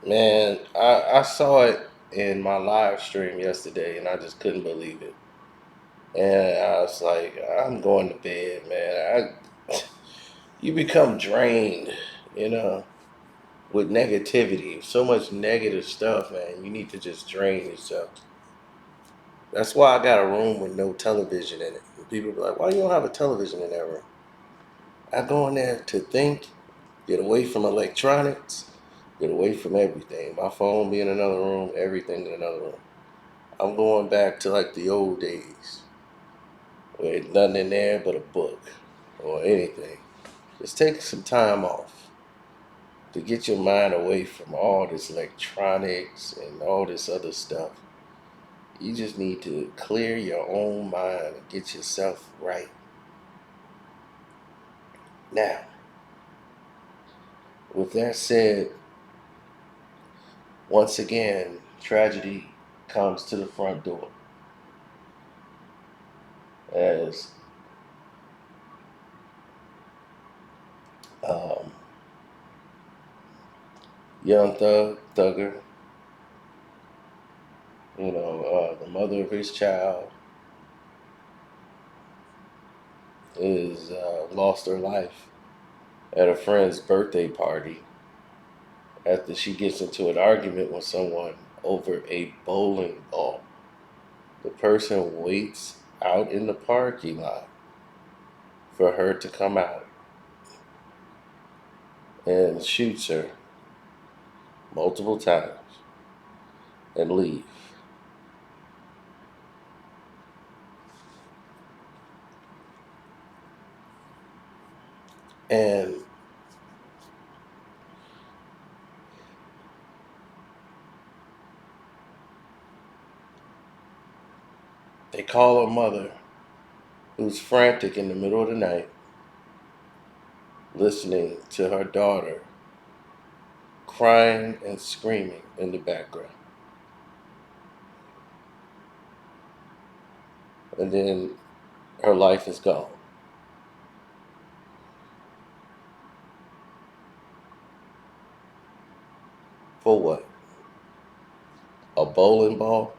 Man, I saw it in my live stream yesterday and I just couldn't believe it. And I was like, I'm going to bed, man. You become drained, you know, with negativity. So much negative stuff, man. You need to just drain yourself. That's why I got a room with no television in it. And people be like, why you don't have a television in that room? I go in there to think, get away from electronics, get away from everything. My phone be in another room, everything in another room. I'm going back to like the old days where nothing in there but a book or anything. Just take some time off to get your mind away from all this electronics and all this other stuff. You just need to clear your own mind and get yourself right. Now, with that said, once again, tragedy comes to the front door as um, young Thugger, the mother of his child, is lost her life at a friend's birthday party after she gets into an argument with someone over a bowling ball. The person waits out in the parking lot for her to come out and shoots her multiple times and leave. And they call her mother, who's frantic in the middle of the night, listening to her daughter crying and screaming in the background. And then her life is gone. For what? A bowling ball?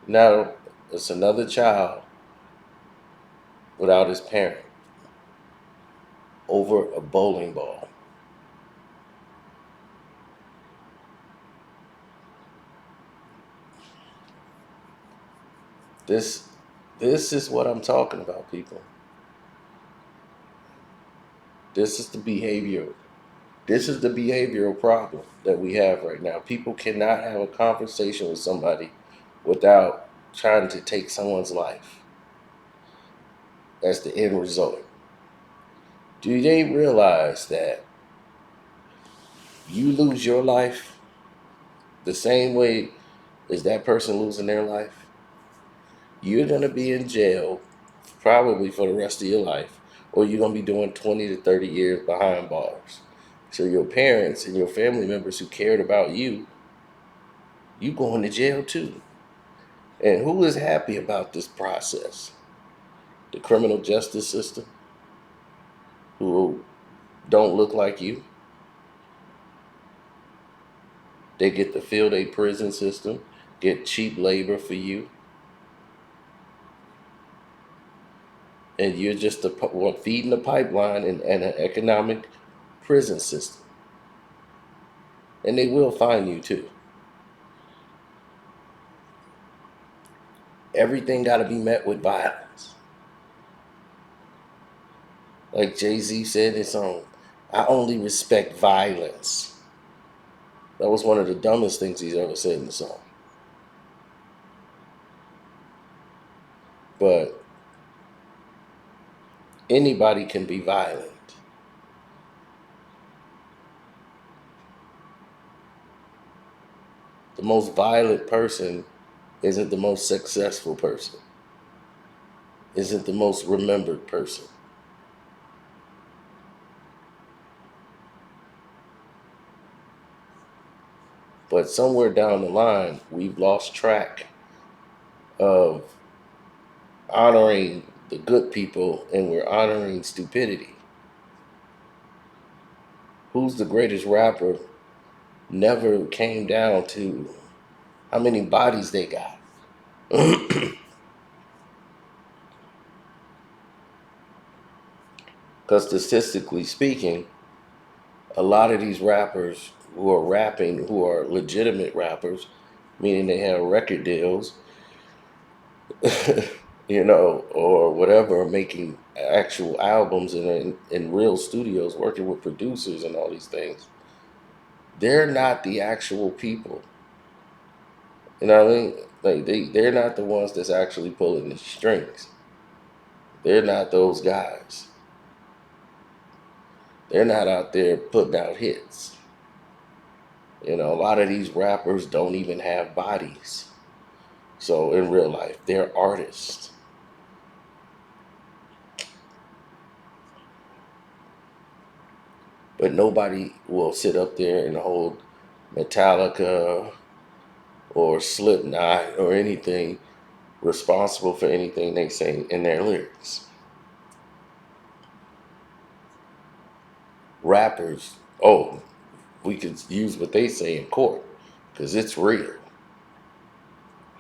Now it's another child without his parent over a bowling ball. This this is what I'm talking about, people. This is the behavior. This is the behavioral problem that we have right now. People cannot have a conversation with somebody without trying to take someone's life. That's the end result. Do they realize that you lose your life the same way as that person losing their life? You're going to be in jail probably for the rest of your life, or you're going to be doing 20 to 30 years behind bars. So your parents and your family members who cared about you going to jail too. And who is happy about this process? The criminal justice system, who don't look like you. They get to fill their prison system, get cheap labor for you, and you're just feeding the pipeline and an economic prison system. And they will find you too. Everything got to be met with violence. Like Jay-Z said in his song, I only respect violence. That was one of the dumbest things he's ever said in the song. But anybody can be violent. The most violent person isn't the most successful person, isn't the most remembered person. But somewhere down the line, we've lost track of honoring the good people and we're honoring stupidity. who's the greatest rapper never came down to how many bodies they got. Because statistically speaking, a lot of these rappers who are rapping, who are legitimate rappers, meaning they have record deals, or whatever, making actual albums and in real studios, working with producers and all these things. They're not the actual people. You know what I mean? Like they're not the ones that's actually pulling the strings. They're not those guys. They're not out there putting out hits. A lot of these rappers don't even have bodies. So in real life, they're artists. But nobody will sit up there and hold Metallica or Slipknot or anything responsible for anything they say in their lyrics. Rappers, oh, we could use what they say in court because it's real.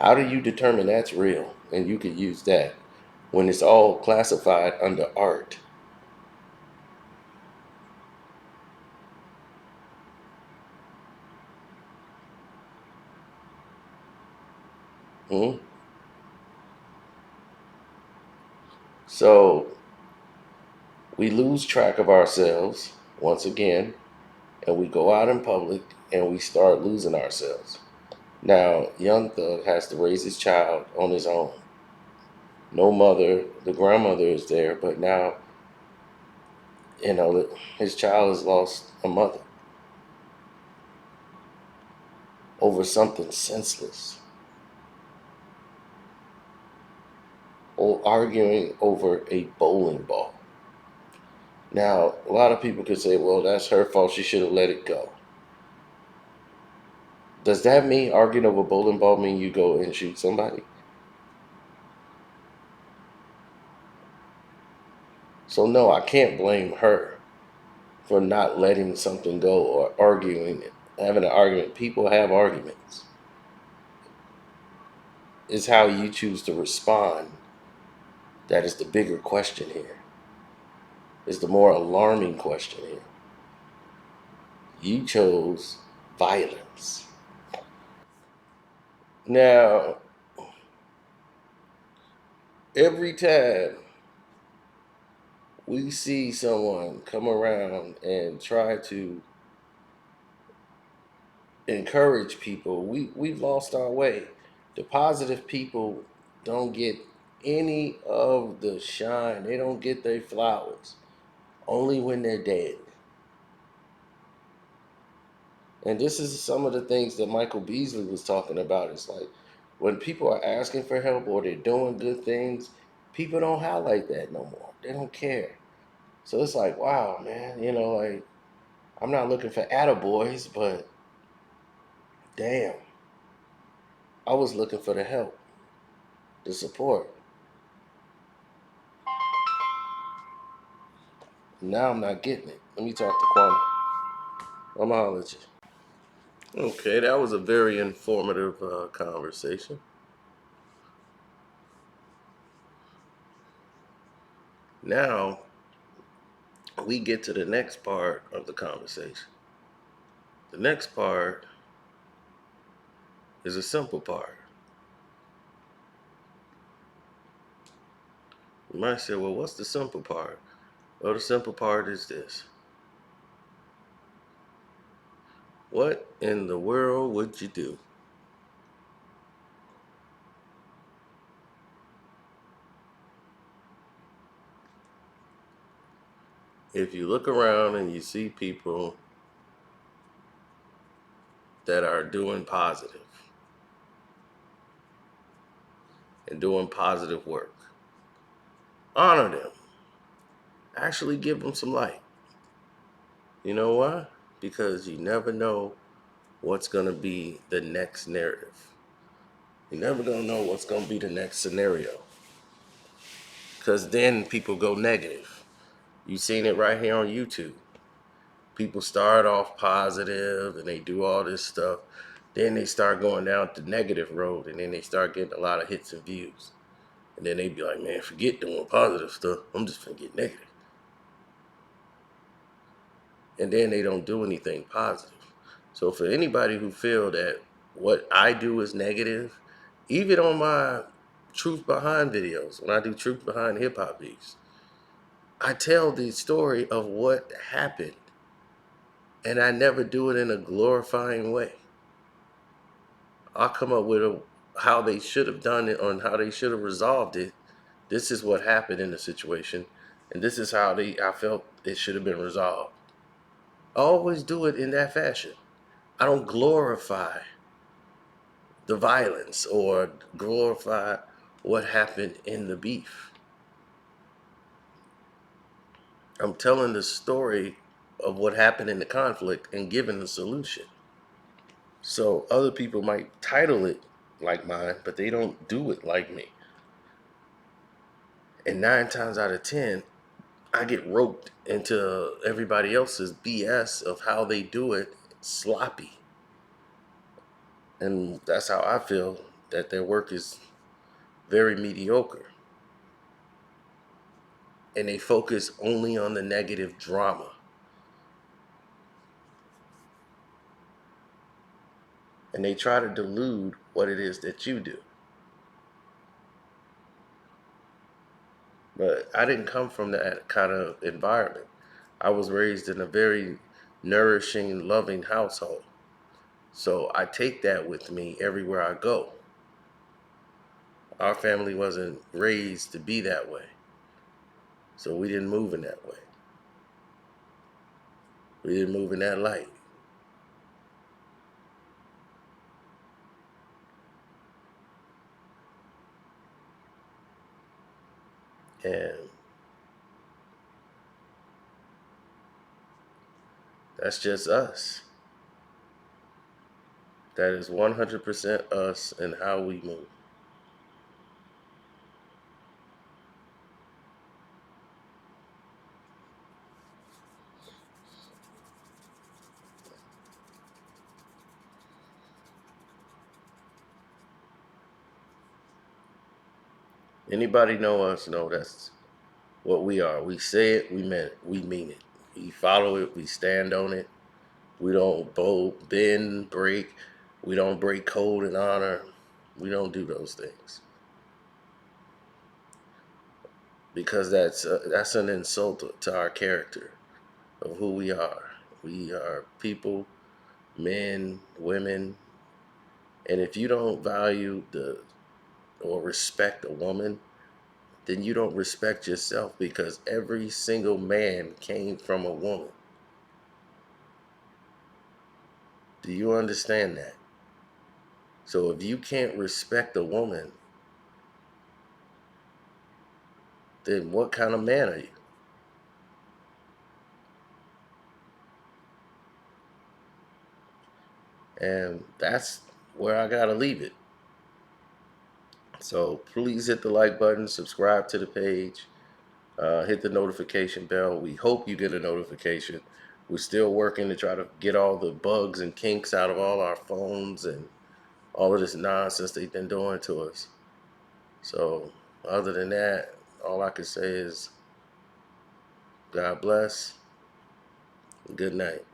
How do you determine that's real and you could use that when it's all classified under art? Hmm? So we lose track of ourselves once again, and we go out in public and we start losing ourselves. Now, Young Thug has to raise his child on his own. No mother, the grandmother is there, but now, his child has lost a mother over something senseless, or arguing over a bowling ball. Now, a lot of people could say, well, that's her fault. She should have let it go. Does that mean arguing over a bowling ball mean you go and shoot somebody? So, no, I can't blame her for not letting something go or arguing, having an argument. People have arguments. It's how you choose to respond that is the bigger question here. Is the more alarming question here. You chose violence. Now, every time we see someone come around and try to encourage people, we've lost our way. The positive people don't get any of the shine. They don't get their flowers. Only when they're dead. And this is some of the things that Michael Beasley was talking about. It's like when people are asking for help or they're doing good things, people don't highlight that no more. They don't care. So it's like, wow, man, like I'm not looking for attaboys, but damn, I was looking for the help, the support. Now I'm not getting it. Let me talk to Kwame. I'm gonna holler at you. Okay, that was a very informative conversation. Now we get to the next part of the conversation. The next part is a simple part. You might say, well, what's the simple part? Well, the simple part is this. What in the world would you do if you look around and you see people that are doing positive and doing positive work? Honor them. Actually give them some light. You know why? Because you never know what's going to be the next narrative. You're never going to know what's going to be the next scenario. Because then people go negative. You've seen it right here on YouTube. People start off positive and they do all this stuff. Then they start going down the negative road, and then they start getting a lot of hits and views. And then they be like, man, forget doing positive stuff. I'm just gonna get negative. And then they don't do anything positive. So for anybody who feel that what I do is negative, even on my truth behind videos, when I do truth behind hip hop beats, I tell the story of what happened, and I never do it in a glorifying way. I'll come up with how they should have done it or how they should have resolved it. This is what happened in the situation, and this is how I felt it should have been resolved. I always do it in that fashion. I don't glorify the violence or glorify what happened in the beef. I'm telling the story of what happened in the conflict and giving the solution. So other people might title it like mine, but they don't do it like me. And 9 times out of 10, I get roped into everybody else's BS of how they do it sloppy. And that's how I feel that their work is very mediocre. And they focus only on the negative drama. And they try to delude what it is that you do. But I didn't come from that kind of environment. I was raised in a very nourishing, loving household. So I take that with me everywhere I go. Our family wasn't raised to be that way. So we didn't move in that way. We didn't move in that light. And that's just us. That is 100% us and how we move. Anybody know us know that's what we are. We say it, we mean it. We follow it, we stand on it. We don't bend, break. We don't break code and honor. We don't do those things because that's an insult to our character of who we are. We are people, men, women, and if you don't value the or respect a woman, then you don't respect yourself because every single man came from a woman. Do you understand that? So if you can't respect a woman, then what kind of man are you? And that's where I gotta leave it. So please hit the like button, subscribe to the page, hit the notification bell. We hope you get a notification. We're still working to try to get all the bugs and kinks out of all our phones and all of this nonsense they've been doing to us. So other than that, all I can say is God bless. Good night.